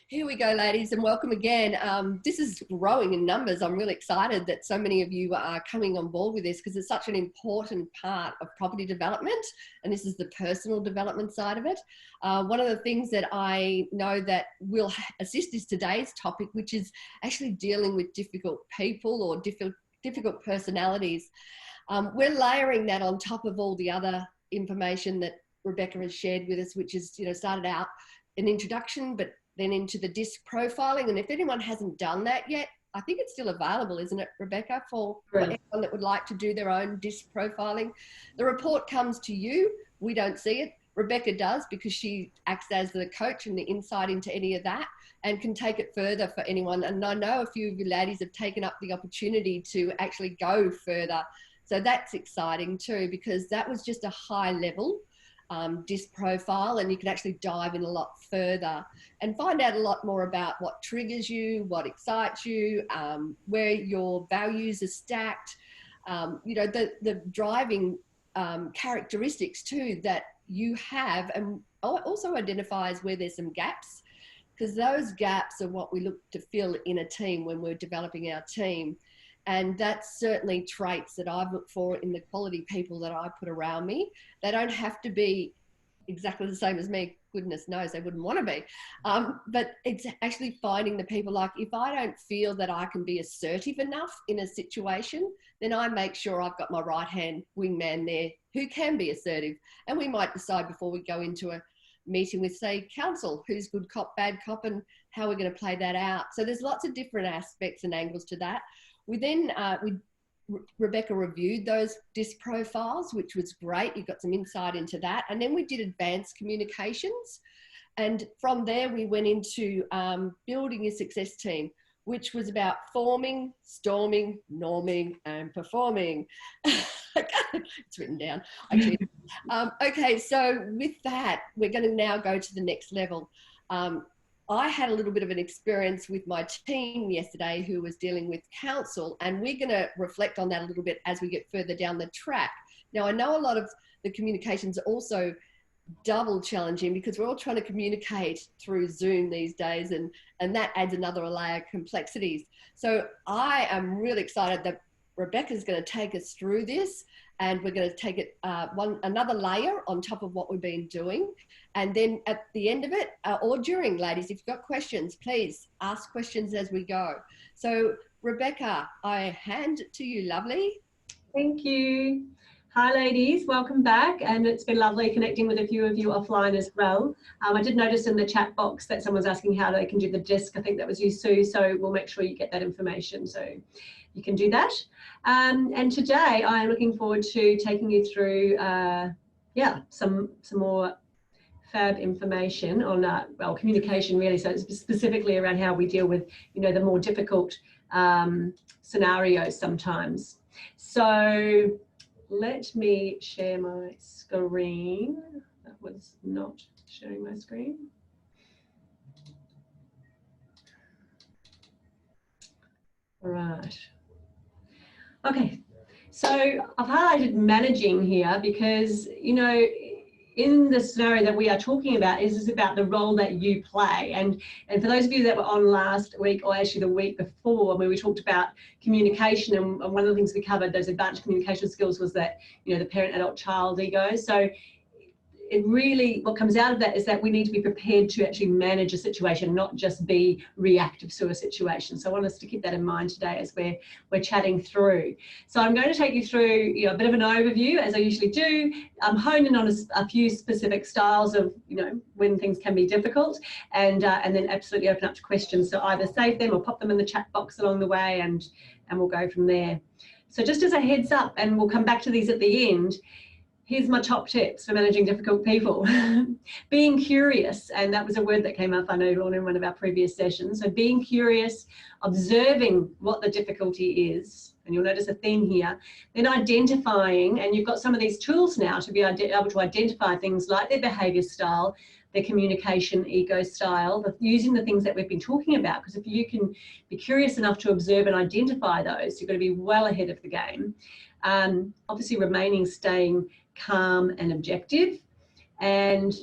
Here we go, ladies, and welcome again. This is growing in numbers. I'm really excited that so many of you are coming on board with this because it's such an important part of property development, and this is the personal development side of it. One of the things that I know that will assist is today's topic, which is actually dealing with difficult people or difficult personalities. We're layering that on top of all the other information that Rebecca has shared with us, which is, started out an introduction, but then into the disc profiling. And if anyone hasn't done that yet, I think it's still available, isn't it, Rebecca, for anyone that would like to do their own disc profiling. The report comes to you. We don't see it. Rebecca does, because she acts as the coach and the insight into any of that, and can take it further for anyone. And I know a few of you ladies have taken up the opportunity to actually go further. So that's exciting too, because that was just a high level disc profile, and you can actually dive in a lot further and find out a lot more about what triggers you, what excites you, where your values are stacked, the driving characteristics too that you have, and also identifies where there's some gaps, because those gaps are what we look to fill in a team when we're developing our team. And that's certainly traits that I've looked for in the quality people that I put around me. They don't have to be exactly the same as me. Goodness knows they wouldn't want to be. But it's actually finding the people, like, if I don't feel that I can be assertive enough in a situation, then I make sure I've got my right-hand wingman there who can be assertive. And we might decide before we go into a meeting with, say, council, who's good cop, bad cop, and how we're going to play that out. So there's lots of different aspects and angles to that. We then, Rebecca reviewed those disc profiles, which was great. You got some insight into that. And then we did advanced communications. And from there, we went into building a success team, which was about forming, storming, norming, and performing. It's written down. Okay, so with that, we're going to now go to the next level. I had a little bit of an experience with my team yesterday who was dealing with council, and we're going to reflect on that a little bit as we get further down the track. Now, I know a lot of the communications are also double challenging because we're all trying to communicate through Zoom these days, and that adds another layer of complexities. So I am really excited that Rebecca's going to take us through this, and we're going to take it another layer on top of what we've been doing. And then at the end of it, or during, ladies, if you've got questions, please ask questions as we go. So Rebecca, I hand it to you, lovely. Thank you. Hi ladies, welcome back, and it's been lovely connecting with a few of you offline as well. I did notice in the chat box that someone's asking how they can do the disc. I think that was you, Sue, so we'll make sure you get that information so you can do that. And today I'm looking forward to taking you through some more fab information on well, communication really, so it's specifically around how we deal with the more difficult scenarios sometimes. So let me share my screen. That was not sharing my screen. All right. Okay, so I've highlighted managing here because, in the scenario that we are talking about is about the role that you play. And for those of you that were on last week, or actually the week before, when we talked about communication, and one of the things we covered, those advanced communication skills, was that, the parent, adult, child ego. So it really, what comes out of that is that we need to be prepared to actually manage a situation, not just be reactive to a situation. So I want us to keep that in mind today as we're chatting through. So I'm going to take you through a bit of an overview, as I usually do. I'm honing on a few specific styles of when things can be difficult, and then absolutely open up to questions. So either save them or pop them in the chat box along the way, and we'll go from there. So just as a heads up, and we'll come back to these at the end, here's my top tips for managing difficult people. Being curious, and that was a word that came up, I know, Lorna, in one of our previous sessions. So being curious, observing what the difficulty is, and you'll notice a theme here, then identifying, and you've got some of these tools now to be able to identify things like their behaviour style, their communication ego style, using the things that we've been talking about, because if you can be curious enough to observe and identify those, you're going to be well ahead of the game. Obviously staying calm and objective, and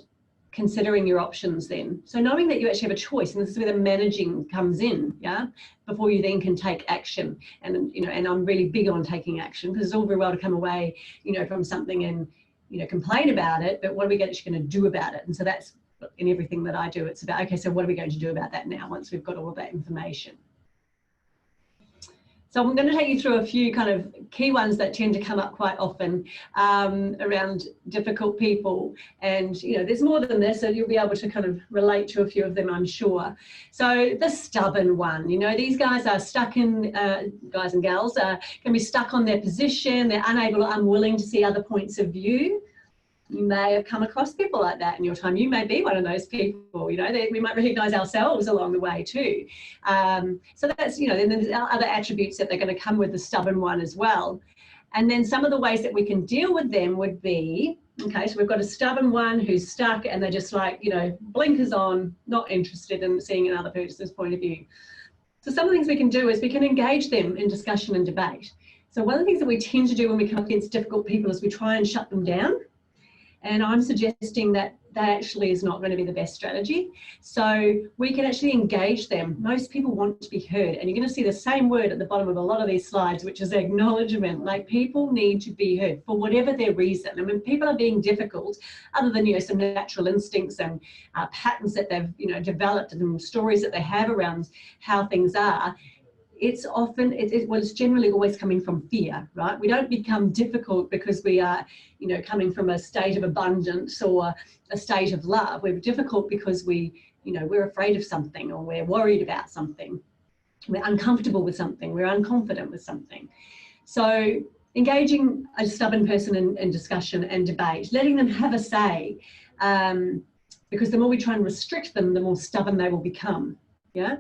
considering your options then. So knowing that you actually have a choice, and this is where the managing comes in, yeah, before you then can take action. And, you know, and I'm really big on taking action, because it's all very well to come away, you know, from something and, you know, complain about it, but what are we actually going to do about it? And so that's in everything that I do. It's about, okay, so what are we going to do about that now once we've got all of that information? So I'm going to take you through a few kind of key ones that tend to come up quite often around difficult people. And, you know, there's more than this, so you'll be able to kind of relate to a few of them, I'm sure. So the stubborn one, you know, these guys are stuck in, guys and gals can be stuck on their position. They're unable or unwilling to see other points of view. You may have come across people like that in your time. You may be one of those people, you know, we might recognize ourselves along the way too. So that's, you know, then there's other attributes that they're going to come with the stubborn one as well. And then some of the ways that we can deal with them would be, okay, so we've got a stubborn one who's stuck and they're just like, you know, blinkers on, not interested in seeing another person's point of view. So some of the things we can do is we can engage them in discussion and debate. So one of the things that we tend to do when we come up against difficult people is we try and shut them down. And I'm suggesting that that actually is not going to be the best strategy. So we can actually engage them. Most people want to be heard. And you're going to see the same word at the bottom of a lot of these slides, which is acknowledgement. Like, people need to be heard for whatever their reason. I mean, people are being difficult, other than, you know, some natural instincts and patterns that they've, you know, developed, and stories that they have around how things are. It's often, well, it's generally always coming from fear, right? We don't become difficult because we are, you know, coming from a state of abundance or a state of love. We're difficult because we, you know, we're afraid of something, or we're worried about something. We're uncomfortable with something. We're unconfident with something. So engaging a stubborn person in discussion and debate, letting them have a say, because the more we try and restrict them, the more stubborn they will become. Yeah.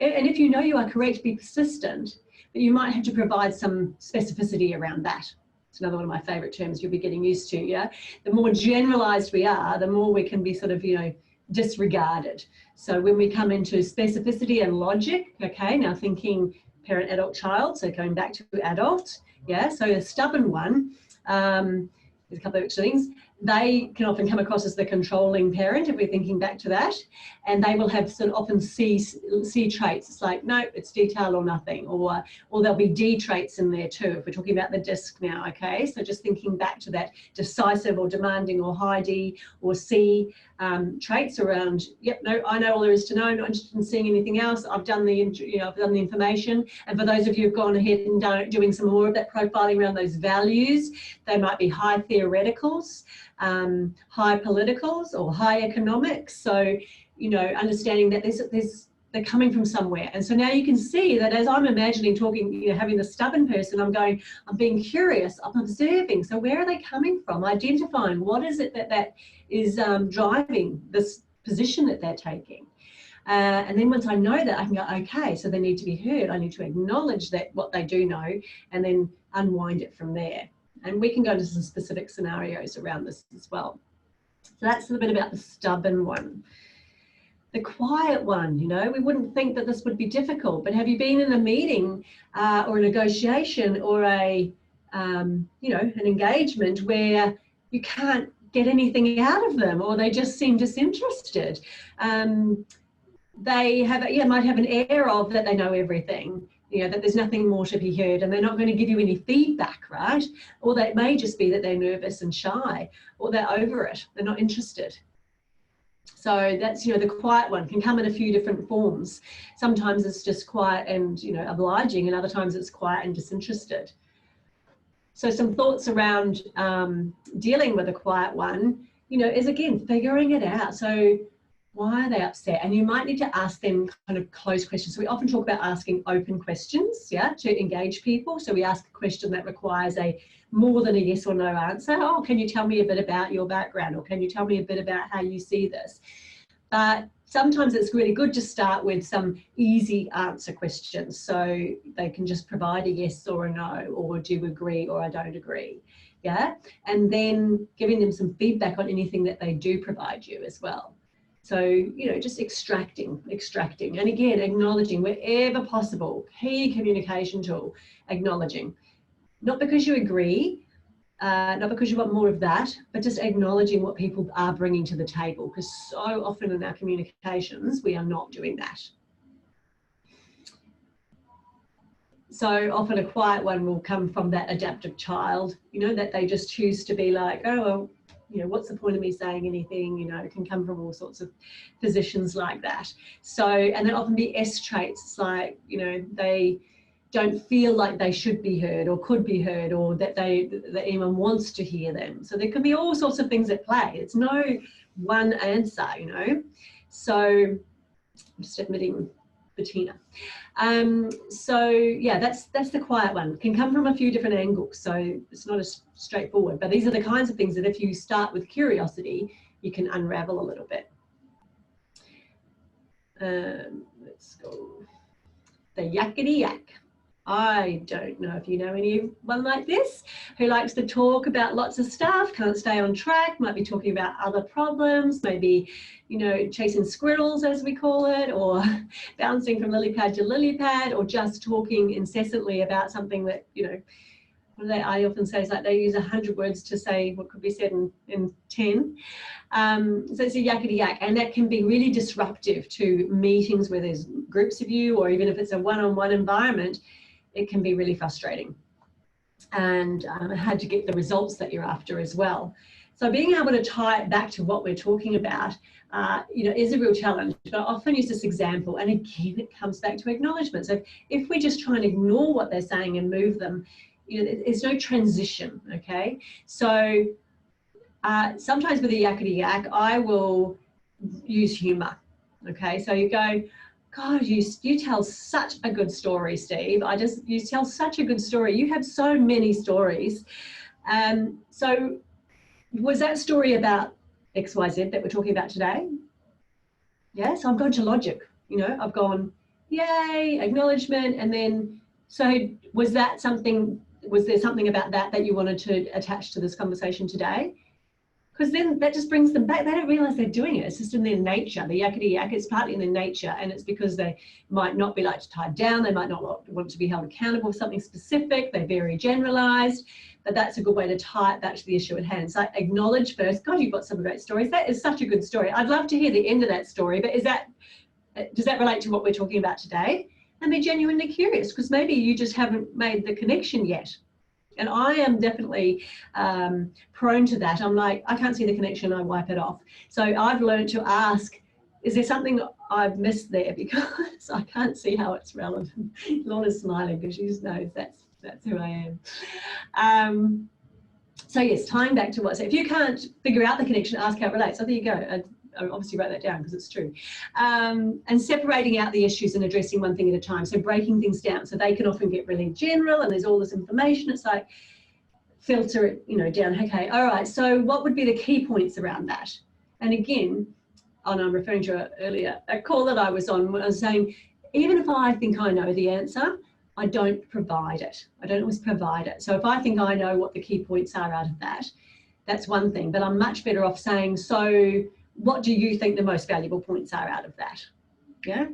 And if you know you are correct, be persistent, but you might have to provide some specificity around that. It's another one of my favorite terms you'll be getting used to. Yeah. The more generalized we are, the more we can be sort of, you know, disregarded. So when we come into specificity and logic, okay, now thinking parent, adult, child, so going back to adult. Yeah. So a stubborn one, there's a couple of extra things. They can often come across as the controlling parent, if we're thinking back to that, and they will have sort of often C traits. It's like, no, it's detail or nothing, or there'll be D traits in there too, if we're talking about the disc now, okay? So just thinking back to that decisive or demanding or high D or C traits around, yep, no, I know all there is to know, I'm not interested in seeing anything else. I've done the, you know, I've done the information. And for those of you who've gone ahead and doing some more of that profiling around those values, they might be high theoreticals, high politicals, or high economics. So, you know, understanding that they're coming from somewhere. And so now you can see that as I'm imagining talking, you know, having the stubborn person, I'm being curious, I'm observing. So where are they coming from? Identifying what is it that is driving this position that they're taking. And then once I know that, I can go, okay, so they need to be heard. I need to acknowledge that what they do know, and then unwind it from there. And we can go into some specific scenarios around this as well. So that's a bit about the stubborn one. The quiet one, you know, we wouldn't think that this would be difficult, but have you been in a meeting or a negotiation or a, you know, an engagement where you can't get anything out of them, or they just seem disinterested? They have, yeah, might have an air of that they know everything, you know, that there's nothing more to be heard, and they're not going to give you any feedback, right? Or that may just be that they're nervous and shy, or they're over it, they're not interested. So that's, you know, the quiet one can come in a few different forms. Sometimes it's just quiet and, you know, obliging, and other times it's quiet and disinterested. So some thoughts around dealing with a quiet one, you know, is again, figuring it out. So why are they upset? And you might need to ask them kind of closed questions. So we often talk about asking open questions, yeah, to engage people. So we ask a question that requires a more than a yes or no answer. Oh, can you tell me a bit about your background? Or can you tell me a bit about how you see this? But sometimes it's really good to start with some easy answer questions. So they can just provide a yes or a no, or do you agree, or I don't agree. Yeah. And then giving them some feedback on anything that they do provide you as well. So, you know, just extracting. And again, acknowledging wherever possible. Key communication tool, acknowledging. Not because you agree, not because you want more of that, but just acknowledging what people are bringing to the table, because so often in our communications, we are not doing that. So often a quiet one will come from that adaptive child, you know, that they just choose to be like, oh, well, you know, what's the point of me saying anything? You know, it can come from all sorts of positions like that. So, and then often the S traits, it's like, you know, they don't feel like they should be heard or could be heard, or that anyone wants to hear them. So there can be all sorts of things at play. It's no one answer, you know. So I'm just admitting Bettina. So yeah, that's the quiet one. It can come from a few different angles, so it's not as straightforward, but these are the kinds of things that if you start with curiosity, you can unravel a little bit. Let's go. The Yakety Yak. I don't know if you know anyone like this who likes to talk about lots of stuff, can't stay on track, might be talking about other problems, maybe, you know, chasing squirrels as we call it, or bouncing from lily pad to lily pad, or just talking incessantly about something that, you know, I often say is like they use 100 words to say what could be said in 10. So it's a Yakety Yak, and that can be really disruptive to meetings where there's groups of you, or even if it's a one-on-one environment, it can be really frustrating, and hard to get the results that you're after as well. So being able to tie it back to what we're talking about, you know, is a real challenge. But I often use this example, and again, it comes back to acknowledgement. So if we just try and ignore what they're saying and move them, you know, there's no transition, okay? So sometimes with a Yakety Yak, I will use humor, okay? So you go, God, you tell such a good story, Steve. You tell such a good story. You have so many stories. So was that story about XYZ that we're talking about today? Yeah, so I've gone to logic, you know, I've gone, yay, acknowledgement. And then, so was there something about that you wanted to attach to this conversation today? Because then that just brings them back. They don't realize they're doing it. It's just in their nature. The Yakety Yak, it's partly in their nature, and it's because they might not be like to tie down. They might not want to be held accountable for something specific. They're very generalized, but that's a good way to tie it back to the issue at hand. So acknowledge first, God, you've got some great stories. That is such a good story. I'd love to hear the end of that story, but does that relate to what we're talking about today? And be genuinely curious, because maybe you just haven't made the connection yet. And I am definitely prone to that. I'm like, I can't see the connection, I wipe it off. So I've learned to ask, is there something I've missed there? Because I can't see how it's relevant. Lorna's smiling because she just knows that's who I am. So yes, tying back to so if you can't figure out the connection, ask how it relates. So there you go. I obviously wrote that down because it's true. And separating out the issues and addressing one thing at a time. So breaking things down. So they can often get really general and there's all this information. It's like, filter it, you know, down. Okay, all right. So what would be the key points around that? And again, and I'm referring to a call that I was on, where I was saying, even if I think I know the answer, I don't provide it. I don't always provide it. So if I think I know what the key points are out of that, that's one thing. But I'm much better off saying, so what do you think the most valuable points are out of that? Yeah.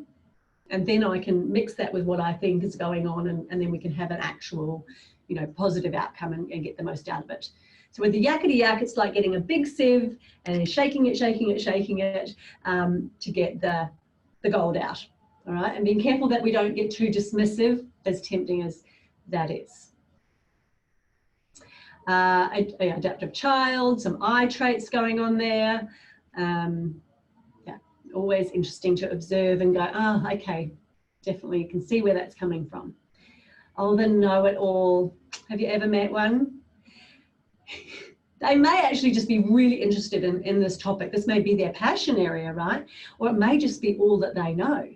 And then I can mix that with what I think is going on, and then we can have an actual, you know, positive outcome and get the most out of it. So with the Yakety Yak, it's like getting a big sieve and shaking it to get the gold out. All right. And being careful that we don't get too dismissive, as tempting as that is. Adaptive child, some I traits going on there. Yeah, always interesting to observe and go, oh, okay, definitely can see where that's coming from. Oh, the know-it-all. Have you ever met one? They may actually just be really interested in this topic. This may be their passion area, right? Or it may just be all that they know.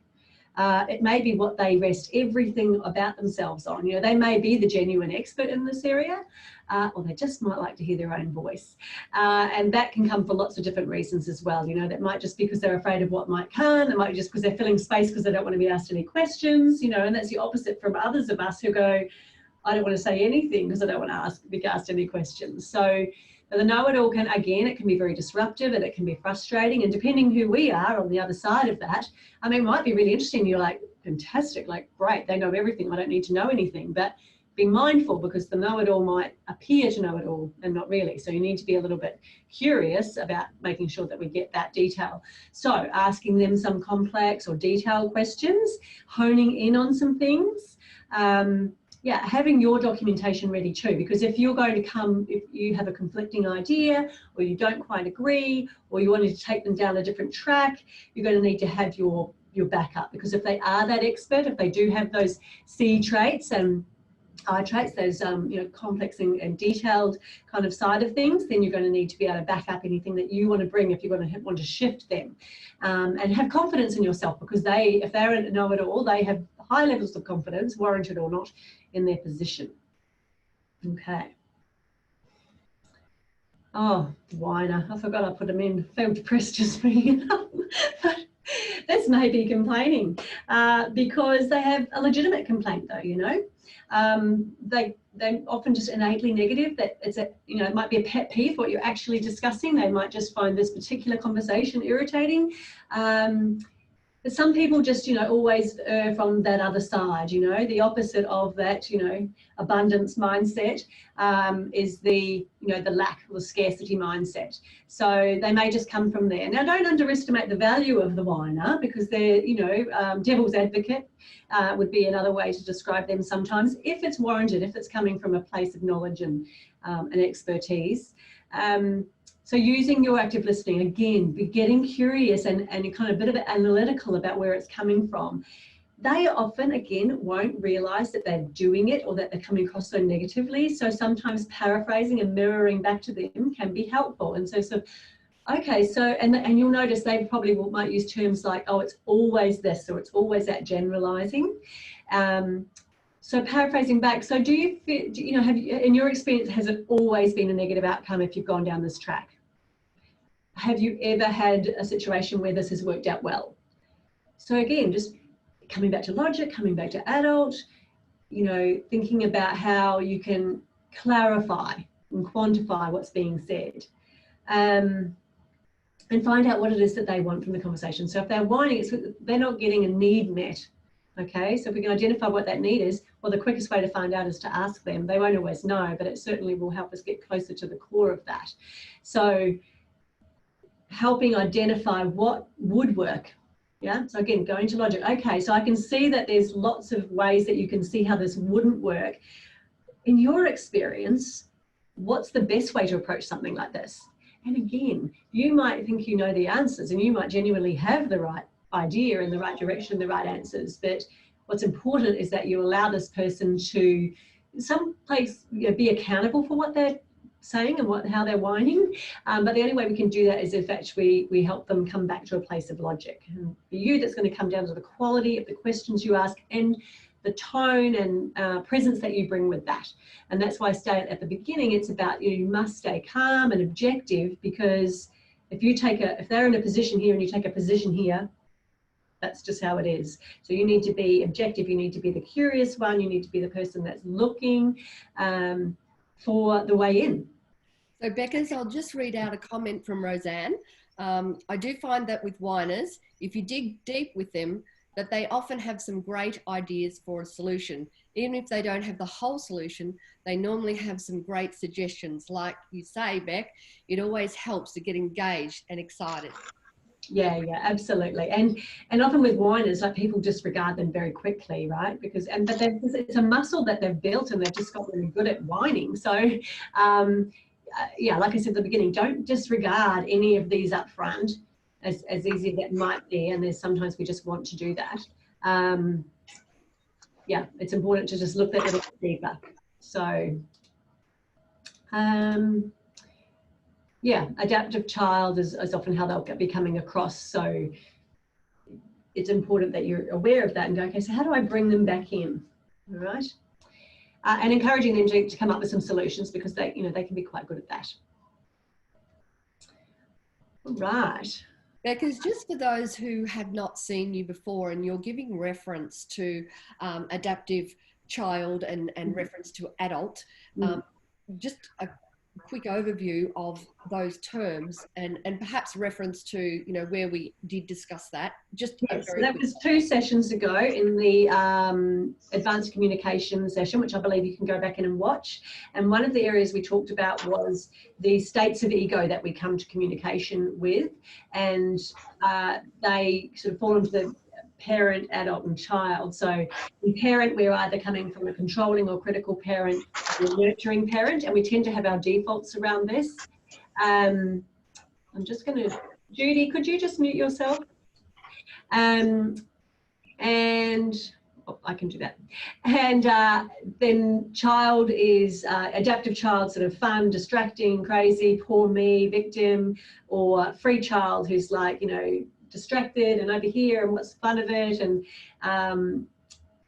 It may be what they rest everything about themselves on. You know, they may be the genuine expert in this area, or they just might like to hear their own voice. And that can come for lots of different reasons as well. You know, that might just be because they're afraid of what might come. It might be just because they're filling space because they don't want to be asked any questions, you know, and that's the opposite from others of us who go, I don't want to say anything because I don't want to be asked any questions. So the know-it-all can, again, it can be very disruptive and it can be frustrating. And depending who we are on the other side of that, I mean, it might be really interesting. You're like, fantastic, like, great, they know everything. I don't need to know anything. But be mindful, because the know-it-all might appear to know it all and not really. So you need to be a little bit curious about making sure that we get that detail. So asking them some complex or detailed questions, honing in on some things. Yeah, having your documentation ready too, because if you're going to come, if you have a conflicting idea, or you don't quite agree, or you wanted to take them down a different track, you're going to need to have your backup, because if they are that expert, if they do have those C traits and I traits, those you know, complex and detailed kind of side of things, then you're going to need to be able to back up anything that you want to bring if you're going to want to shift them, and have confidence in yourself, because they, if they're a know-it-all, they have high levels of confidence, warranted or not, in their position. Okay. Oh, whiner. I forgot I put them in. Felt depressed just bringing it up. But this may be complaining, because they have a legitimate complaint though, you know. They're often just innately negative, that it's a, you know, it might be a pet peeve what you're actually discussing. They might just find this particular conversation irritating. But some people just, you know, always err from that other side, you know, the opposite of that, you know, abundance mindset is the, you know, the lack or the scarcity mindset. So they may just come from there. Now, don't underestimate the value of the whiner, because they're, you know, devil's advocate would be another way to describe them sometimes, if it's warranted, if it's coming from a place of knowledge and expertise. So using your active listening, again, be getting curious and kind of a bit of analytical about where it's coming from. They often, again, won't realise that they're doing it or that they're coming across so negatively. So sometimes paraphrasing and mirroring back to them can be helpful. And so, okay, so, and you'll notice they probably might use terms like, oh, it's always this, or it's always that, generalising. So paraphrasing back, so do you feel, you know, have you, in your experience, has it always been a negative outcome if you've gone down this track? Have you ever had a situation where this has worked out well? So again, just coming back to logic, coming back to adult, you know, thinking about how you can clarify and quantify what's being said, and find out what it is that they want from the conversation. So if they're whining, it's they're not getting a need met. Okay, so if we can identify what that need is, well, the quickest way to find out is to ask them. They won't always know, but it certainly will help us get closer to the core of that. So helping identify what would work. Yeah, so again, going to logic. Okay, so I can see that there's lots of ways that you can see how this wouldn't work. In your experience, what's the best way to approach something like this? And again, you might think you know the answers, and you might genuinely have the right idea in the right direction, the right answers, but what's important is that you allow this person to someplace, you know, be accountable for what they're saying and how they're whining, but the only way we can do that is if actually we help them come back to a place of logic. And for you, that's going to come down to the quality of the questions you ask and the tone and presence that you bring with that. And that's why I stated at the beginning, it's about, you must stay calm and objective, because if they're in a position here and you take a position here, that's just how it is. So you need to be objective. You need to be the curious one. You need to be the person that's looking for the way in. So Beckers, I'll just read out a comment from Roseanne. I do find that with whiners, if you dig deep with them, that they often have some great ideas for a solution. Even if they don't have the whole solution, they normally have some great suggestions. Like you say, Beck, it always helps to get engaged and excited. Yeah, absolutely. And often with whiners, like, people disregard them very quickly, right? Because but it's a muscle that they've built, and they've just got really good at whining. So yeah, like I said at the beginning, don't disregard any of these up front, as easy as that might be. And there's sometimes we just want to do that. Yeah, it's important to just look that little bit deeper. So yeah, adaptive child is often how they'll be coming across. So it's important that you're aware of that and go, okay, so how do I bring them back in? All right. And encouraging them to come up with some solutions, because they, you know, they can be quite good at that. All right. Because just for those who have not seen you before, and you're giving reference to adaptive child and reference to adult, just quick overview of those terms and perhaps reference to, you know, where we did discuss that? Just a Yes, so very that quick. was 2 sessions ago in the advanced communication session, which I believe you can go back in and watch. And one of the areas we talked about was the states of ego that we come to communication with, and they sort of fall into the parent, adult and child. So in parent, we're either coming from a controlling or critical parent or a nurturing parent, and we tend to have our defaults around this. I'm just going to, Judy, could you just mute yourself? And oh, I can do that. And then child is adaptive child, sort of fun, distracting, crazy, poor me, victim, or free child who's like, you know, distracted and over here and what's the fun of it. And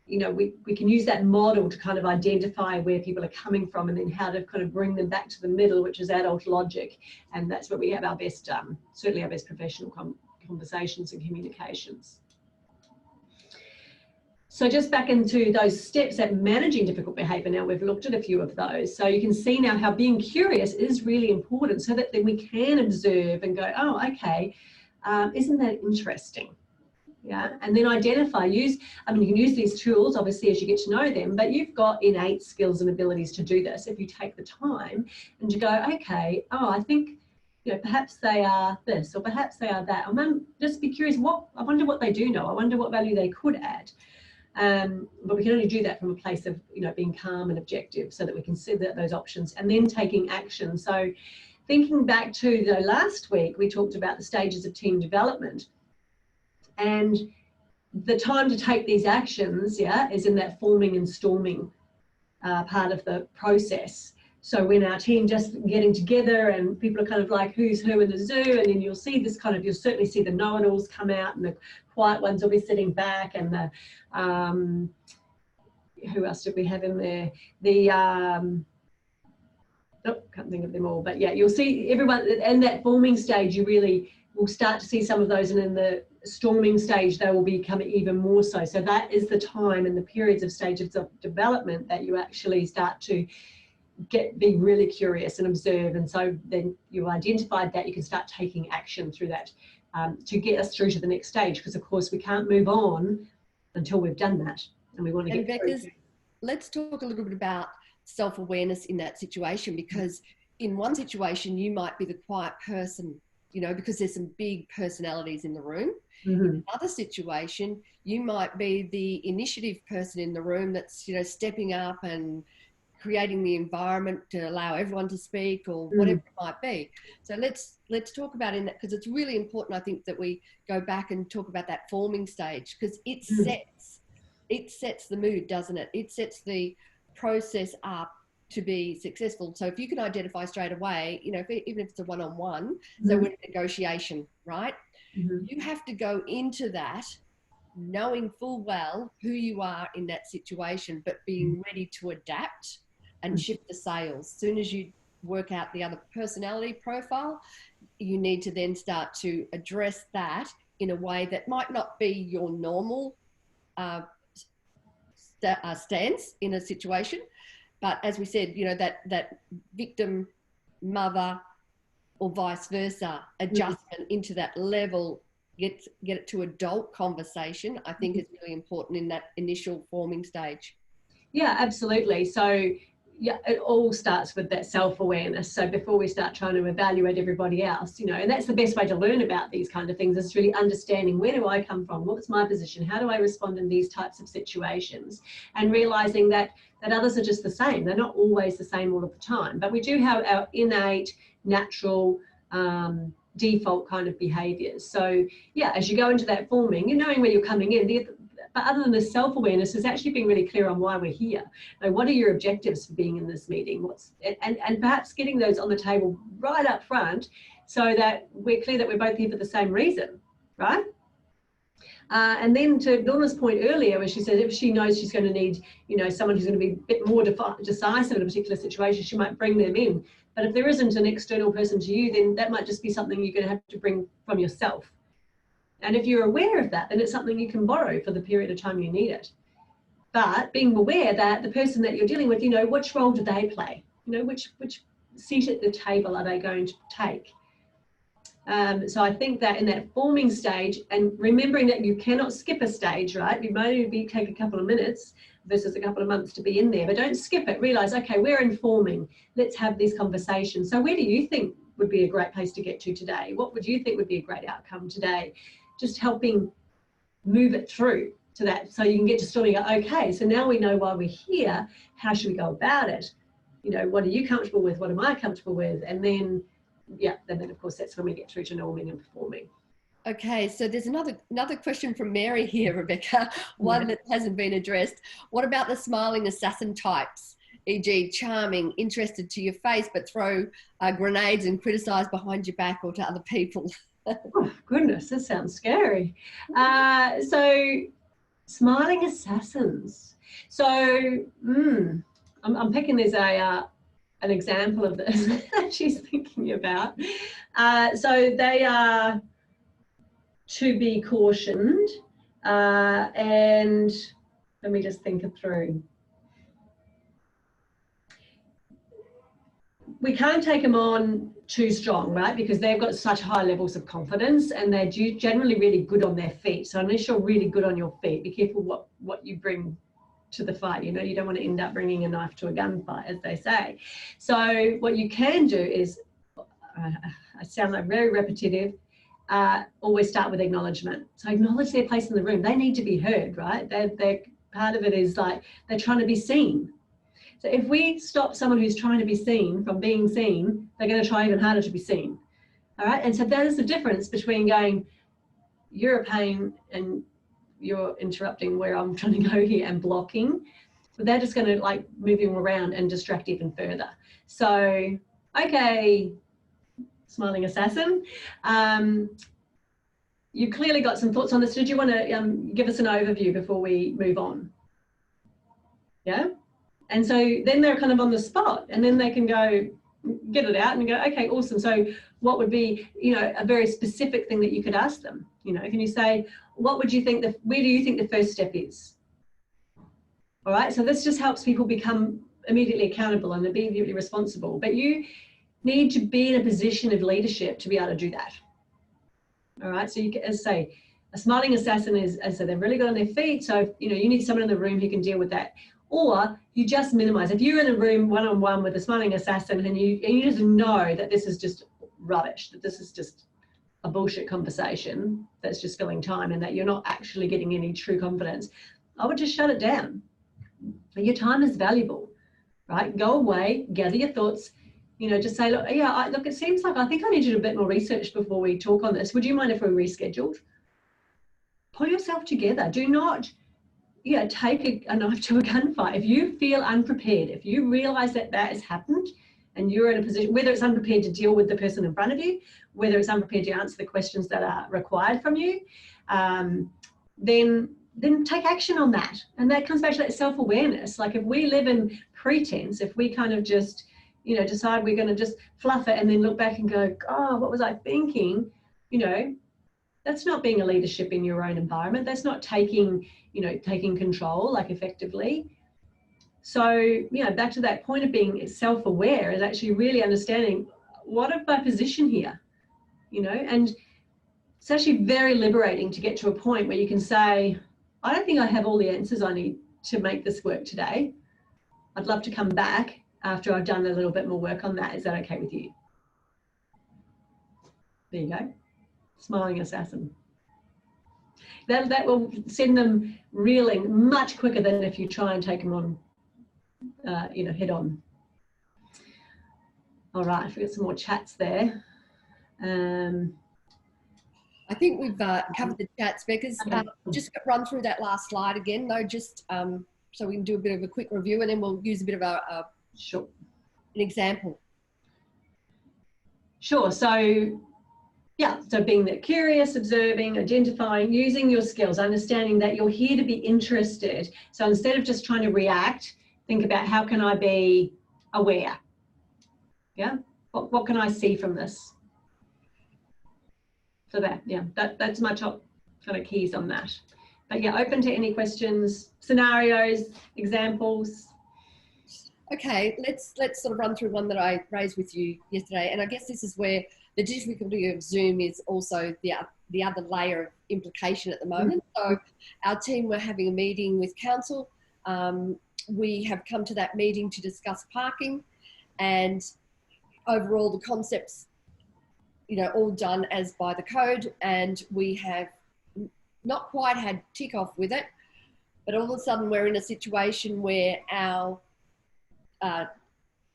you know, we can use that model to kind of identify where people are coming from, and then how to kind of bring them back to the middle, which is adult logic. And that's where we have our best, certainly our best professional conversations and communications. So just back into those steps at managing difficult behaviour. Now we've looked at a few of those. So you can see now how being curious is really important, so that then we can observe and go, oh, okay, isn't that interesting? Yeah, and then identify, use, I mean, you can use these tools obviously as you get to know them, but you've got innate skills and abilities to do this if you take the time and to go, okay, oh, I think, you know, perhaps they are this, or perhaps they are that. Just be curious, I wonder what they do know. I wonder what value they could add. But we can only do that from a place of, you know, being calm and objective, so that we consider those options and then taking action. So thinking back to the last week, we talked about the stages of team development, and the time to take these actions, yeah, is in that forming and storming part of the process. So when our team just getting together and people are kind of like who's who in the zoo, and then you'll see this kind of, you'll certainly see the know-it-alls come out, and the quiet ones will be sitting back, and the who else did we have in there? The oh, can't think of them all, but yeah, you'll see everyone in that forming stage. You really will start to see some of those, and in the storming stage they will become even more so. So that is the time and the periods of stages of development that you actually start to be really curious and observe. And so then you identified that, you can start taking action through that to get us through to the next stage, because of course we can't move on until we've done that, and we want to get through. Let's talk a little bit about self-awareness in that situation, because in one situation you might be the quiet person, you know, because there's some big personalities in the room. Mm-hmm. In another situation, you might be the initiative person in the room that's, you know, stepping up and creating the environment to allow everyone to speak, or whatever it might be. So let's talk about in that, because it's really important, I think, that we go back and talk about that forming stage, because it sets the mood, doesn't it? It sets the process up to be successful. So if you can identify straight away, you know, even if it's a one-on-one, so with negotiation, right? You have to go into that knowing full well who you are in that situation, but being ready to adapt and shift the sails. As soon as you work out the other personality profile, you need to then start to address that in a way that might not be your normal stance in a situation. But as we said, you know, that victim, mother, or vice versa adjustment into that level, get it to adult conversation, I think is really important in that initial forming stage. Yeah, absolutely. So yeah, it all starts with that self-awareness. So before we start trying to evaluate everybody else, you know, and that's the best way to learn about these kind of things, is really understanding, where do I come from? What's my position? How do I respond in these types of situations? And realizing that others are just the same. They're not always the same all of the time, but we do have our innate, natural, default kind of behaviors. So yeah, as you go into that forming, you're knowing where you're coming in. But other than the self-awareness, is actually being really clear on why we're here. Now, what are your objectives for being in this meeting? And perhaps getting those on the table right up front, so that we're clear that we're both here for the same reason, right? And then to Lorna's point earlier, where she said if she knows she's going to need, you know, someone who's going to be a bit more decisive in a particular situation, she might bring them in. But if there isn't an external person to you, then that might just be something you're going to have to bring from yourself. And if you're aware of that, then it's something you can borrow for the period of time you need it. But being aware that the person that you're dealing with, you know, which role do they play? You know, which seat at the table are they going to take? So I think that in that forming stage, and remembering that you cannot skip a stage, right? You may take a couple of minutes versus a couple of months to be in there, but don't skip it. Realize, okay, we're in forming. Let's have this conversation. So where do you think would be a great place to get to today? What would you think would be a great outcome today? Just helping move it through to that, so you can get to sort of go, okay, so now we know why we're here. How should we go about it? You know, what are you comfortable with? What am I comfortable with? And then, yeah, and then of course that's when we get through to norming and performing. Okay, so there's another question from Mary here, Rebecca, one that hasn't been addressed. What about the smiling assassin types, e.g. charming, interested to your face, but throw grenades and criticise behind your back or to other people? Oh, goodness, that sounds scary. So smiling assassins. So I'm picking as an example of this that she's thinking about. So they are to be cautioned, and let me just think it through. We can't take them on too strong, right? Because they've got such high levels of confidence, and they're generally really good on their feet. So unless you're really good on your feet, be careful what you bring to the fight. You know, you don't want to end up bringing a knife to a gunfight, as they say. So what you can do is, I sound like very repetitive, always start with acknowledgement. So acknowledge their place in the room. They need to be heard, right? They're part of it is like they're trying to be seen. So if we stop someone who's trying to be seen from being seen, they're going to try even harder to be seen. All right. And so that is the difference between going, you're a pain and you're interrupting where I'm trying to go here, and blocking. But they're just going to like move you around and distract even further. So, okay, smiling assassin. You clearly got some thoughts on this. Did you want to give us an overview before we move on? Yeah. And so then they're kind of on the spot, and then they can go get it out and go, okay, awesome. So what would be, you know, a very specific thing that you could ask them? You know, can you say, what would you think, where do you think the first step is? All right. So this just helps people become immediately accountable and immediately responsible. But you need to be in a position of leadership to be able to do that. All right. So you can, as I say, a smiling assassin is, as I said, they're really good on their feet. So, you know, you need someone in the room who can deal with that. Or you just minimize. If you're in a room one-on-one with a smiling assassin and you just know that this is just rubbish, that this is just a bullshit conversation that's just filling time and that you're not actually getting any true confidence, I would just shut it down. Your time is valuable, right? Go away, gather your thoughts, you know, just say, look, yeah, look, it seems like I think I need to do a bit more research before we talk on this. Would you mind if we rescheduled? Pull yourself together. Do not take a knife to a gunfight. If you feel unprepared, if you realize that that has happened and you're in a position, whether it's unprepared to deal with the person in front of you, whether it's unprepared to answer the questions that are required from you, then take action on that. And that comes back to that self-awareness. Like if we live in pretense, if we kind of just, you know, decide we're going to just fluff it and then look back and go, oh, what was I thinking? You know, that's not being a leadership in your own environment. That's not taking control, like effectively. So, you know, back to that point of being self-aware is actually really understanding what is my position here, you know, and it's actually very liberating to get to a point where you can say, I don't think I have all the answers I need to make this work today. I'd love to come back after I've done a little bit more work on that. Is that okay with you? There you go. Smiling assassin. That will send them reeling much quicker than if you try and take them on, you know, head on. All right, we've got some more chats there. I think we've covered the chats, Becca's. Just run through that last slide again, though, just so we can do a bit of a quick review, and then we'll use a bit of an example. Sure. So, yeah, so being that curious, observing, identifying, using your skills, understanding that you're here to be interested. So instead of just trying to react, think about how can I be aware? Yeah, what can I see from this? So that's my top kind of keys on that. But yeah, open to any questions, scenarios, examples. Okay, let's sort of run through one that I raised with you yesterday, and I guess this is where the difficulty of Zoom is also the other layer of implication at the moment. So our team were having a meeting with council. We have come to that meeting to discuss parking, and overall the concepts, all done as by the code, and we have not quite had tick off with it, but all of a sudden we're in a situation where our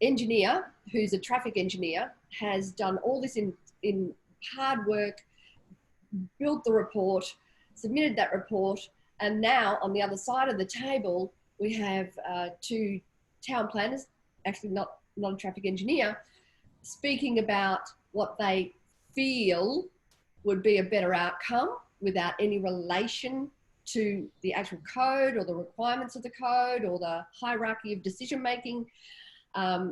engineer, who's a traffic engineer, has done all this in hard work, built the report, submitted that report, and now on the other side of the table, we have two town planners, actually not a traffic engineer, speaking about what they feel would be a better outcome without any relation to the actual code or the requirements of the code or the hierarchy of decision making.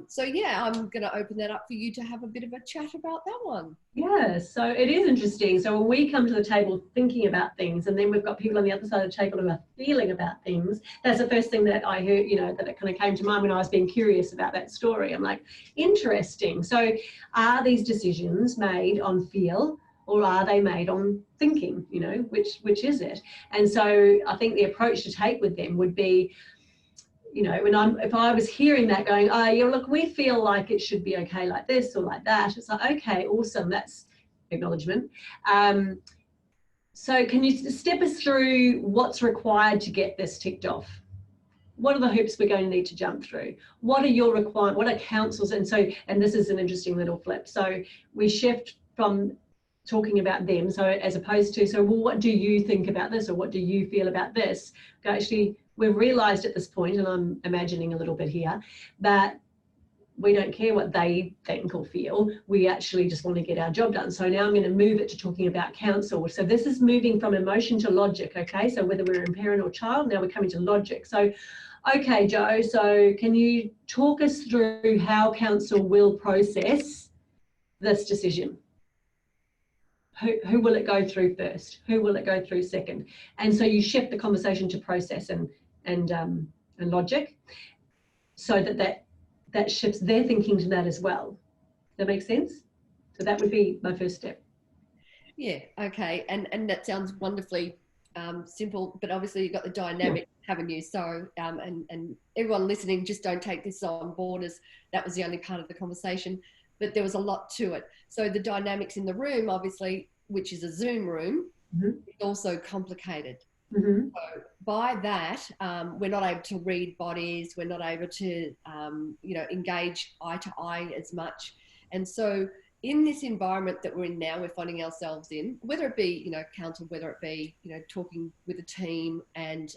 So yeah, I'm going to open that up for you to have a bit of a chat about that one. Yeah, so it is interesting. So when we come to the table thinking about things, and then we've got people on the other side of the table who are feeling about things, that's the first thing that I heard, that it kind of came to mind when I was being curious about that story. I'm like, interesting. So are these decisions made on feel, or are they made on thinking? Which is it? And so I think the approach to take with them would be, if I was hearing that going, oh, yeah, look, we feel like it should be okay like this or like that. It's like, okay, awesome. That's acknowledgement. So can you step us through what's required to get this ticked off? What are the hoops we're going to need to jump through? What are your requirements? What are councils? And this is an interesting little flip. So we shift from talking about them, so as opposed to, well, what do you think about this, or what do you feel about this? Actually, we've realised at this point, and I'm imagining a little bit here, that we don't care what they think or feel. We actually just want to get our job done. So now I'm going to move it to talking about council. So this is moving from emotion to logic, okay? So whether we're a parent or child, now we're coming to logic. So, okay, Joe, so can you talk us through how council will process this decision? Who will it go through first? Who will it go through second? And so you shift the conversation to process and logic, so that shifts their thinking to that as well. Does that make sense? So that would be my first step. Yeah, okay. And that sounds wonderfully simple, but obviously you've got the dynamic, haven't you? So, and everyone listening, just don't take this on board as that was the only part of the conversation, but there was a lot to it. So the dynamics in the room, obviously, which is a Zoom room, is also complicated. So by that, we're not able to read bodies, we're not able to, engage eye to eye as much. And so in this environment that we're in now, we're finding ourselves in, whether it be, council, whether it be, talking with a team and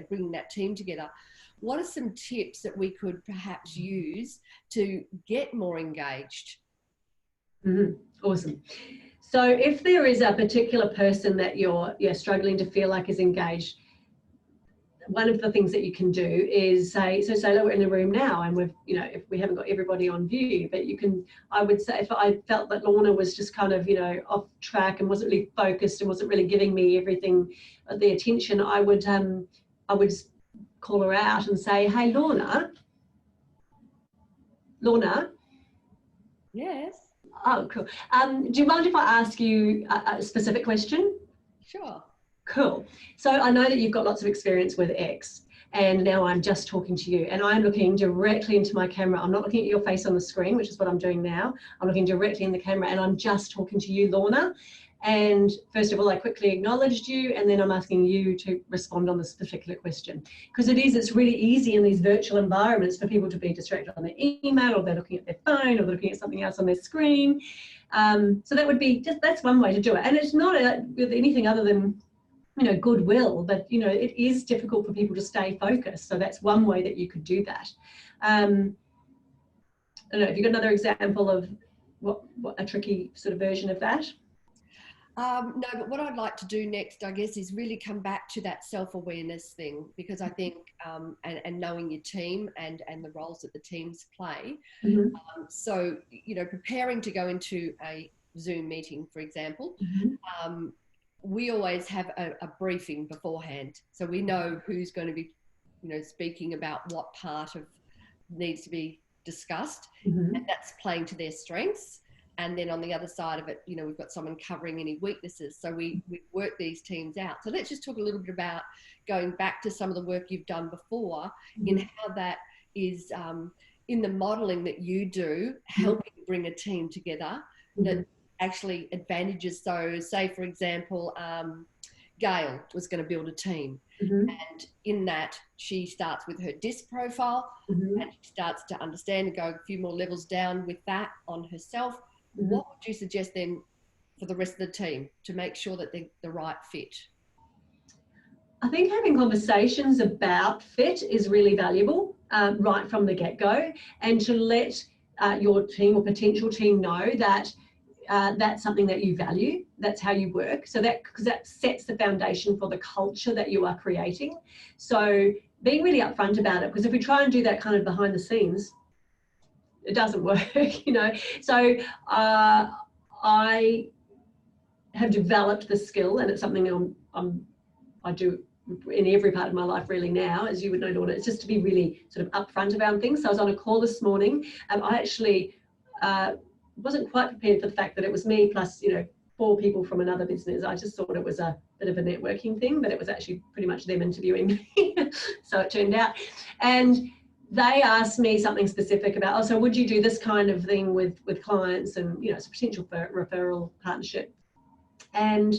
bringing that team together, what are some tips that we could perhaps use to get more engaged? Awesome. So if there is a particular person that you're struggling to feel like is engaged, one of the things that you can do is say that we're in the room now and we've, if we haven't got everybody on view, but you can, I would say, if I felt that Lorna was just kind of, off track and wasn't really focused and wasn't really giving me everything, the attention, I would call her out and say, hey, Lorna. Yes. Oh, cool. Do you mind if I ask you a specific question? Sure. Cool. So I know that you've got lots of experience with X, and now I'm just talking to you and I'm looking directly into my camera. I'm not looking at your face on the screen, which is what I'm doing now. I'm looking directly in the camera and I'm just talking to you, Lorna. And first of all, I quickly acknowledged you, and then I'm asking you to respond on this particular question. Because it's really easy in these virtual environments for people to be distracted on their email, or they're looking at their phone, or they're looking at something else on their screen. So that would be that's one way to do it. And it's not with anything other than, goodwill, but, it is difficult for people to stay focused. So that's one way that you could do that. I don't know, have you got another example of what a tricky sort of version of that? No, but what I'd like to do next, I guess, is really come back to that self-awareness thing, because I think, and knowing your team and the roles that the teams play. So, preparing to go into a Zoom meeting, for example, we always have a briefing beforehand. So we know who's going to be, speaking about what part of needs to be discussed, Mm-hmm. and that's playing to their strengths. And then on the other side of it, you know, we've got someone covering any weaknesses. So we work these teams out. So let's just talk a little bit about going back to some of the work you've done before, in how that is in the modeling that you do, helping bring a team together that actually advantages. So say, for example, Gail was going to build a team. And in that, she starts with her DISC profile, and she starts to understand and go a few more levels down with that on herself. What would you suggest then for the rest of the team to make sure that they're the right fit? I think having conversations about fit is really valuable right from the get-go, and to let your team or potential team know that that's something that you value, that's how you work. So because that sets the foundation for the culture that you are creating. So being really upfront about it, because if we try and do that kind of behind the scenes, it doesn't work, you know. So I have developed the skill, and it's something I do in every part of my life really now, as you would know, Lorna. It's just to be really sort of upfront about things. So I was on a call this morning, and I actually wasn't quite prepared for the fact that it was me plus, you know, 4 people from another business. I just thought it was a bit of a networking thing, but it was actually pretty much them interviewing me. So it turned out. And they asked me something specific about, oh, so would you do this kind of thing with clients, and, you know, it's a potential referral partnership. And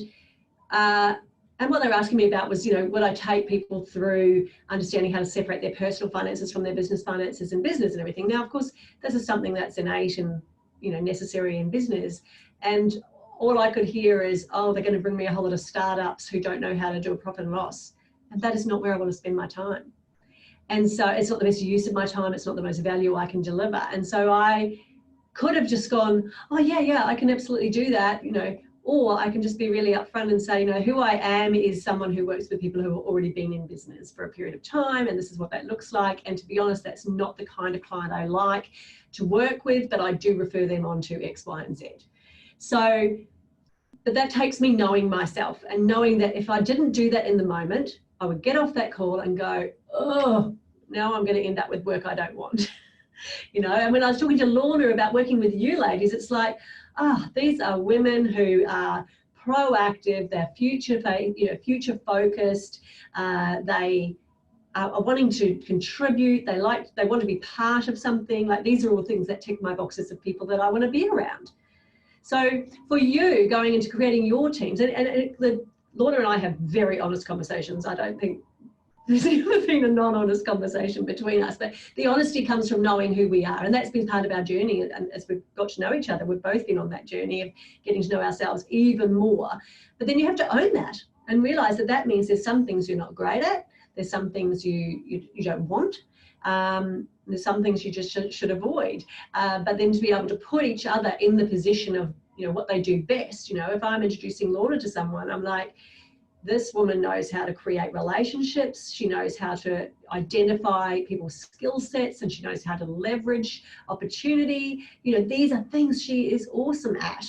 what they were asking me about was, you know, would I take people through understanding how to separate their personal finances from their business finances and business and everything. Now, of course, this is something that's innate and, you know, necessary in business. And all I could hear is, oh, they're going to bring me a whole lot of startups who don't know how to do a profit and loss. And that is not where I want to spend my time. And so it's not the best use of my time. It's not the most value I can deliver. And so I could have just gone, oh, yeah, I can absolutely do that, you know, or I can just be really upfront and say, you know, who I am is someone who works with people who have already been in business for a period of time, and this is what that looks like. And to be honest, that's not the kind of client I like to work with, but I do refer them on to X, Y, and Z. So, but that takes me knowing myself and knowing that if I didn't do that in the moment, I would get off that call and go, oh, now I'm going to end up with work I don't want. You know, and when I was talking to Lorna about working with you ladies, it's like, these are women who are proactive, they're future focused, they are wanting to contribute, they want to be part of something. Like, these are all things that tick my boxes of people that I want to be around. So for you going into creating your teams, and Lorna and I have very honest conversations. I don't think there's ever been a non-honest conversation between us, but the honesty comes from knowing who we are, and that's been part of our journey. And as we've got to know each other, we've both been on that journey of getting to know ourselves even more. But then you have to own that and realize that that means there's some things you're not great at, there's some things you don't want, there's some things you just should avoid. But then to be able to put each other in the position of, you know, what they do best. You know, if I'm introducing Lorna to someone, I'm like, this woman knows how to create relationships. She knows how to identify people's skill sets, and she knows how to leverage opportunity. You know, these are things she is awesome at.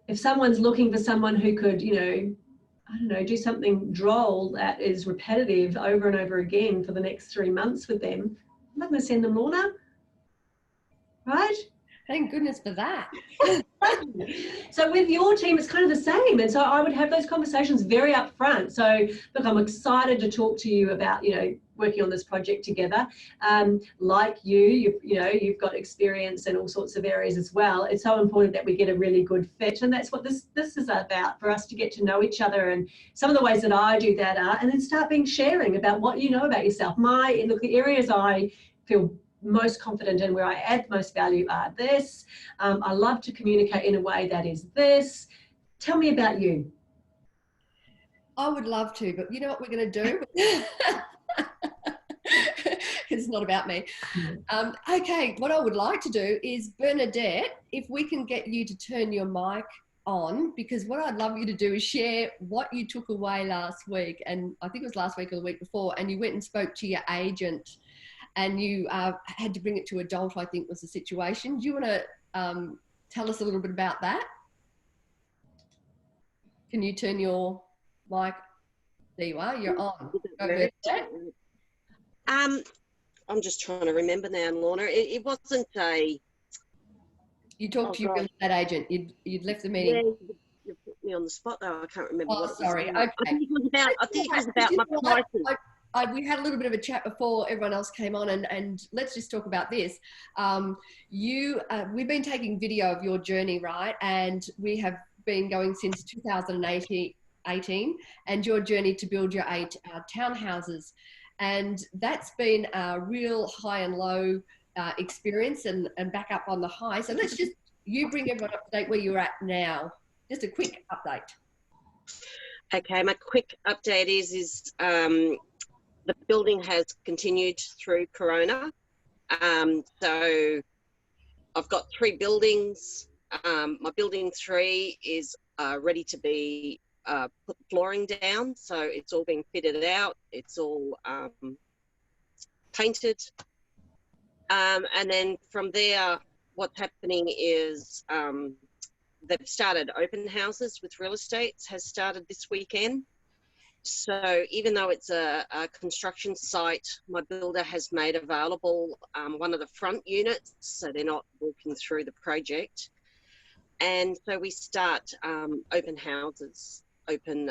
If someone's looking for someone who could, you know, I don't know, do something droll that is repetitive over and over again for the next 3 months with them, I'm not going to send them Lorna, right? Thank goodness for that. So with your team, it's kind of the same. And so I would have those conversations very upfront. So look, I'm excited to talk to you about, you know, working on this project together. Like you've got experience in all sorts of areas as well. It's so important that we get a really good fit. And that's what this is about, for us to get to know each other. And some of the ways that I do that are, and then start sharing about what you know about yourself. The areas I feel most confident in, where I add most value, are this. I love to communicate in a way that is this. Tell me about you. I would love to, but you know what we're going to do? It's not about me. Okay, what I would like to do is, Bernadette, if we can get you to turn your mic on, because what I'd love you to do is share what you took away last week. And I think it was last week or the week before, and you went and spoke to your agent, and you had to bring it to adult, I think was the situation. Do you want to tell us a little bit about that? Can you turn your mic? There you are, you're on. Go ahead. I'm just trying to remember now, Lorna. It wasn't a... You talked to your real estate agent. You'd left the meeting. Yeah, you put me on the spot though. I can't remember what it was. Sorry. About. Okay. I think it was about my prices. We had a little bit of a chat before everyone else came on, and let's just talk about this. We've been taking video of your journey, right? And we have been going since 2018, and your journey to build your 8 townhouses. And that's been a real high and low experience, and back up on the high. So let's just, you bring everyone up to date where you're at now. Just a quick update. Okay, my quick update is the building has continued through Corona. So I've got 3 buildings. My building 3 is ready to be put flooring down. So it's all been fitted out. It's all painted. And then from there, what's happening is they've started open houses with real estate, has started this weekend. So even though it's a construction site, my builder has made available one of the front units, so they're not walking through the project. And so we start open houses, open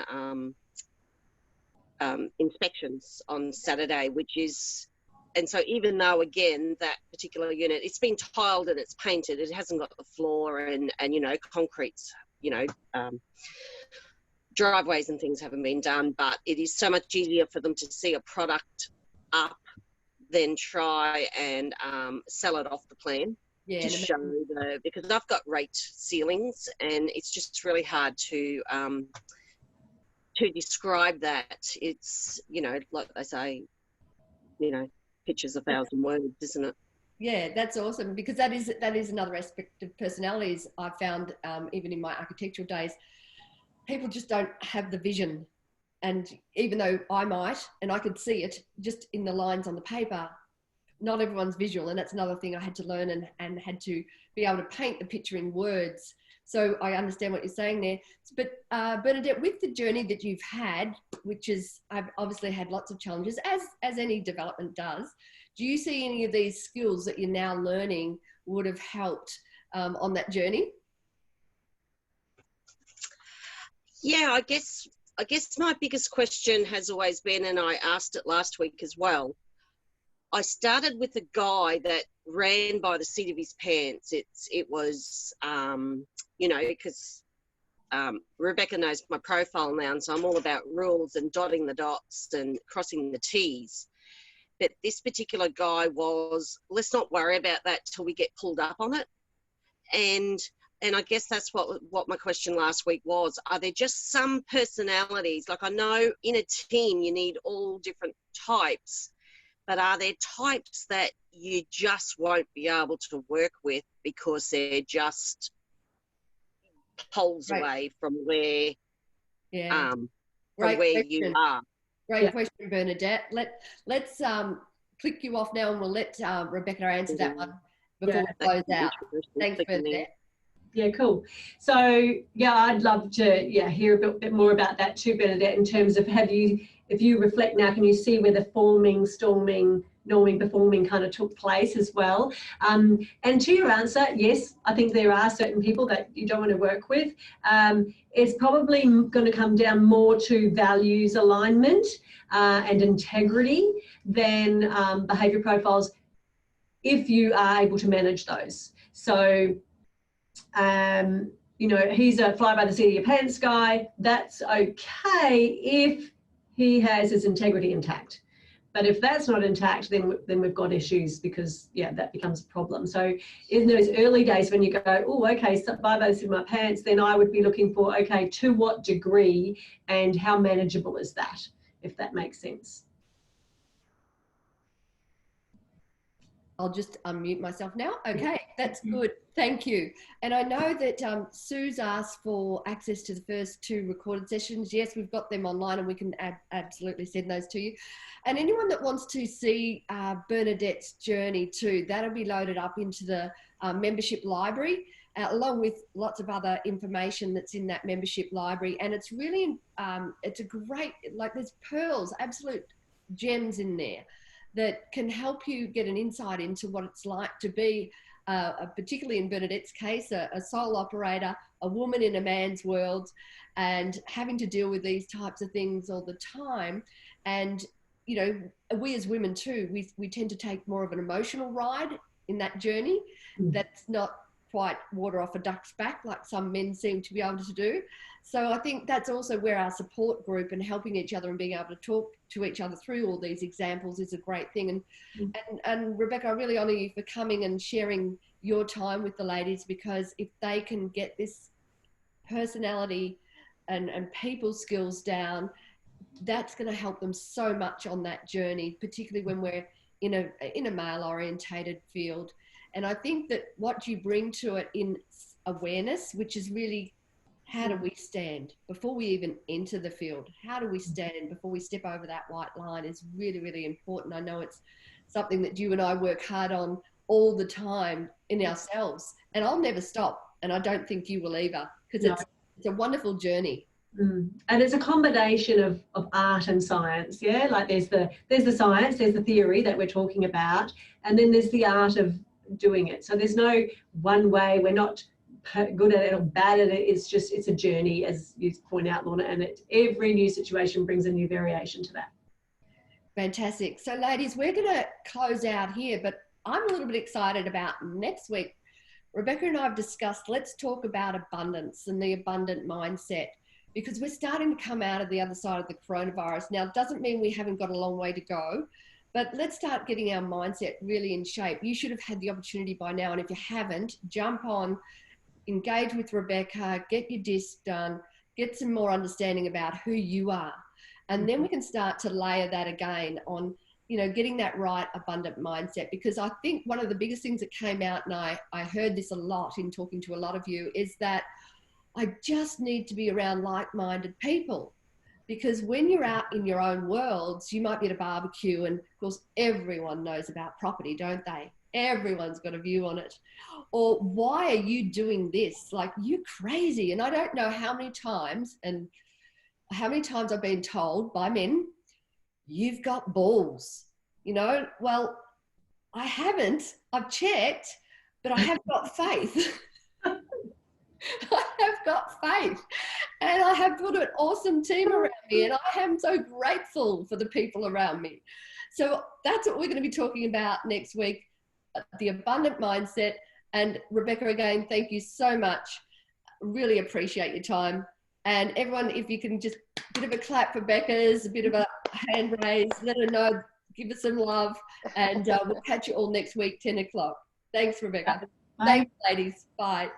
inspections on Saturday, which is, and so even though, again, that particular unit, it's been tiled and it's painted, it hasn't got the floor and you know, concrete's, you know, driveways and things haven't been done, but it is so much easier for them to see a product up than try and sell it off the plan. Yeah, to show the, because I've got raked ceilings and it's just really hard to describe that. It's, you know, like they say, you know, pictures 1,000 words, isn't it? Yeah, that's awesome, because that is another aspect of personalities I've found, even in my architectural days. People just don't have the vision, and even though I might, and I could see it just in the lines on the paper, not everyone's visual, and that's another thing I had to learn and had to be able to paint the picture in words. So I understand what you're saying there. But Bernadette, with the journey that you've had, which is, I've obviously had lots of challenges, as any development does, do you see any of these skills that you're now learning would have helped on that journey? Yeah, I guess my biggest question has always been, and I asked it last week as well, I started with a guy that ran by the seat of his pants. It was, you know, because Rebecca knows my profile now, and so I'm all about rules and dotting the dots and crossing the T's. But this particular guy was, let's not worry about that till we get pulled up on it. And I guess that's what my question last week was. Are there just some personalities, like I know in a team you need all different types, but are there types that you just won't be able to work with because they're just poles away from where, from where you are? Great question, Bernadette. Let's click you off now, and we'll let Rebecca answer that one before we close out. Thanks, Bernadette. Yeah, cool. So yeah, I'd love to hear a bit more about that too, Bernadette, in terms of if you reflect now, can you see where the forming, storming, norming, performing kind of took place as well? And to your answer, yes, I think there are certain people that you don't want to work with. It's probably going to come down more to values alignment and integrity than behaviour profiles, if you are able to manage those. So you know, he's a fly by the seat of your pants guy. That's okay if he has his integrity intact. But if that's not intact, then we've got issues, because that becomes a problem. So in those early days when you go, oh, okay, so fly by the seat of my pants, then I would be looking for, okay, to what degree and how manageable is that, if that makes sense. I'll just unmute myself now. Okay, that's good. Thank you. And I know that Sue's asked for access to the first 2 recorded sessions. Yes, we've got them online, and we can absolutely send those to you. And anyone that wants to see Bernadette's journey too, that'll be loaded up into the membership library, along with lots of other information that's in that membership library. And it's really, it's a great, like, there's pearls, absolute gems in there. that can help you get an insight into what it's like to be, particularly in Bernadette's case, a sole operator, a woman in a man's world, and having to deal with these types of things all the time. And, you know, we as women too, we tend to take more of an emotional ride in that journey. That's not quite water off a duck's back like some men seem to be able to do. So I think that's also where our support group and helping each other and being able to talk to each other through all these examples is a great thing. And Rebecca, I really honour you for coming and sharing your time with the ladies, because if they can get this personality and people skills down, that's going to help them so much on that journey, particularly when we're in a male orientated field. And I think that what you bring to it in awareness, which is really, how do we stand before we even enter the field? How do we stand before we step over that white line is really, really important. I know it's something that you and I work hard on all the time in ourselves, and I'll never stop. And I don't think you will either, because it's a wonderful journey. And it's a combination of art and science. Yeah, like there's the science, there's the theory that we're talking about, and then there's the art of doing it. So there's no one way. We're not good at it or bad at it. It's a journey, as you point out, Lorna, and every new situation brings a new variation to that. Fantastic. So ladies, we're going to close out here, but I'm a little bit excited about next week. Rebecca and I have discussed, let's talk about abundance and the abundant mindset, because we're starting to come out of the other side of the coronavirus. Now, it doesn't mean we haven't got a long way to go, but let's start getting our mindset really in shape. You should have had the opportunity by now, and if you haven't, jump on, engage with Rebecca, get your disc done, get some more understanding about who you are. And then we can start to layer that again on, you know, getting that right abundant mindset. Because I think one of the biggest things that came out, and I heard this a lot in talking to a lot of you, is that I just need to be around like-minded people. Because when you're out in your own worlds, you might be at a barbecue, and of course everyone knows about property, don't they? Everyone's got a view on it. Or why are you doing this? Like, you're crazy. And I don't know how many times I've been told by men, you've got balls, you know? Well, I haven't. I've checked, but I have got faith. I have got faith, and I have put an awesome team around me, and I am so grateful for the people around me. So that's what we're going to be talking about next week, the abundant mindset. And Rebecca, again, thank you so much. Really appreciate your time. And everyone, if you can just a bit of a clap for Becca's, a bit of a hand raise, let her know, give us some love, and we'll catch you all next week, 10 o'clock. Thanks, Rebecca. Bye. Thanks, ladies. Bye.